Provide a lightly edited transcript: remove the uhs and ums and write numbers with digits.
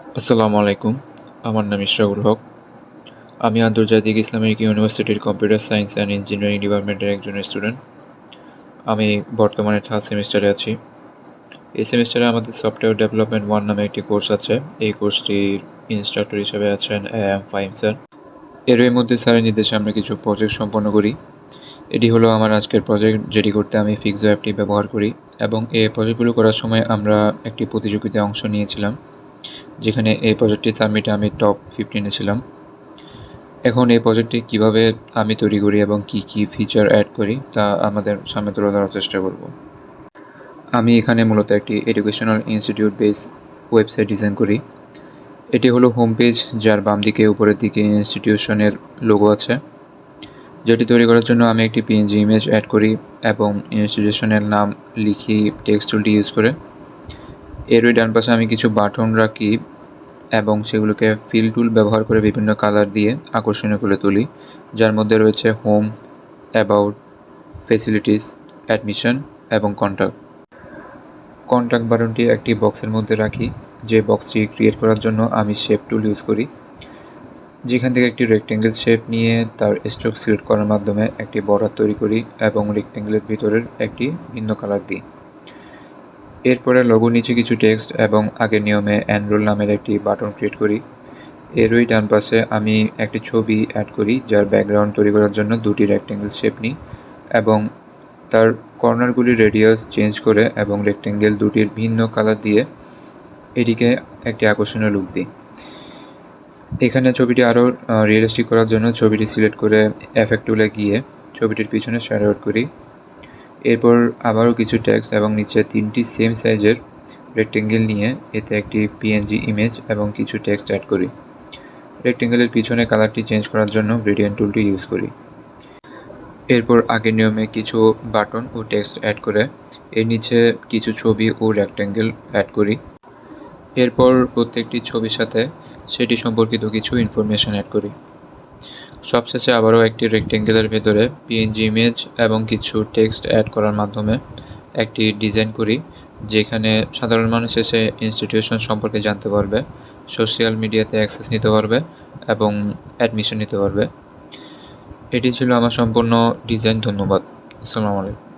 আসসালামু আলাইকুম। আমার নাম ইশরাকুল হক। আমি আন্তর্জাতিক ইসলামিক ইউনিভার্সিটির কম্পিউটার সায়েন্স অ্যান্ড ইঞ্জিনিয়ারিং ডিপার্টমেন্টের একজন স্টুডেন্ট। আমি বর্তমানে থার্ড সেমিস্টারে আছি। এই সেমিস্টারে আমাদের সফটওয়্যার ডেভেলপমেন্ট 1 নামে একটি কোর্স আছে। এই কোর্সটির ইনস্ট্রাক্টর হিসেবে আছেন ফাহিম স্যার। এরই মধ্যে স্যারের নির্দেশে আমরা কিছু প্রজেক্ট সম্পন্ন করি। এটি হলো আমার আজকের প্রজেক্ট, যেটি করতে আমি ফিক্সো অ্যাপটি ব্যবহার করি, এবং এই প্রজেক্টগুলো করার সময় আমরা একটি প্রতিযোগিতায় অংশ নিয়েছিলাম, যেখানে এই প্রজেক্টটি সাবমিটে আমি টপ 15-এ ছিলাম। এখন এই প্রজেক্টটি কিভাবে আমি তৈরি করি এবং কি ফিচার অ্যাড করি তা আমাদের সামনে তুলে ধরার চেষ্টা করব। আমি এখানে মূলত একটি educational institute base website design করি। এটি হলো হোম পেজ, যার বাম দিকে উপরের দিকে ইনস্টিটিউশনের লোগো আছে, যেটি তৈরি করার জন্য আমি একটি পিএনজি ইমেজ অ্যাড করি এবং ইনস্টিটিউশনের নাম লিখি টেক্সট টুলটি ইউজ করে। এরই ডান পাশে আমি কিছু বাটন রাখি এবং সেগুলোকে ফিল টুল ব্যবহার করে বিভিন্ন কালার দিয়ে আকর্ষণীয় করে তুলি, যার মধ্যে রয়েছে হোম, অ্যাবাউট, ফেসিলিটিস, অ্যাডমিশন এবং কন্ট্যাক্ট বাটনটি একটি বক্সের মধ্যে রাখি, যে বক্সটি ক্রিয়েট করার জন্য আমি শেপ টুল ইউজ করি, যেখান থেকে একটি রেক্টেঙ্গেল শেপ নিয়ে তার স্ট্রোক সিলেক্ট করার মাধ্যমে একটি বর্ডার তৈরি করি এবং রেক্টেঙ্গেলের ভিতরের একটি ভিন্ন কালার দিই। এরপরে লোগোর নিচে কিছু টেক্সট এবং আগের নিয়মে এনরোল নামের একটি বাটন ক্রিয়েট করি। এরই ডান পাশে আমি একটি ছবি অ্যাড করি, যার ব্যাকগ্রাউন্ড তৈরি করার জন্য দুটি রেক্টেঙ্গেল শেপ নিই এবং তার কর্নারগুলির রেডিয়াস চেঞ্জ করে এবং রেক্টেঙ্গেল দুটির ভিন্ন কালার দিয়ে এটিকে একটি আকর্ষণীয় লুক দিই। এখানে ছবিটি আরও রিয়েলিস্টিক করার জন্য ছবিটি সিলেক্ট করে এফেক্ট টুলে গিয়ে ছবিটির পিছনে শ্যাডো আউট করি। এরপর আবারও কিছু টেক্সট এবং নিচে 3টি সেম সাইজের রেক্টেঙ্গেল নিয়ে এতে একটি পিএনজি ইমেজ এবং কিছু টেক্সট অ্যাড করি। রেক্টেঙ্গেলের পিছনে কালারটি চেঞ্জ করার জন্য গ্রেডিয়েন্ট টুলটি ইউজ করি। এরপর আগের নিয়মে কিছু বাটন ও টেক্সট অ্যাড করে এর নিচে কিছু ছবি ও রেক্টেঙ্গেল অ্যাড করি। এরপর প্রত্যেকটি ছবির সাথে সেটি সম্পর্কিত কিছু ইনফরমেশন অ্যাড করি। সবশেষে আবারও একটি রেক্টেঙ্গেলের ভেতরে পিএনজি ইমেজ এবং কিছু টেক্সট অ্যাড করার মাধ্যমে একটি ডিজাইন করি, যেখানে সাধারণ মানুষ এসে ইনস্টিটিউশন সম্পর্কে জানতে পারবে, সোশ্যাল মিডিয়াতে অ্যাক্সেস নিতে পারবে এবং অ্যাডমিশন নিতে পারবে। এটি ছিল আমার সম্পূর্ণ ডিজাইন। ধন্যবাদ। আসসালামু আলাইকুম।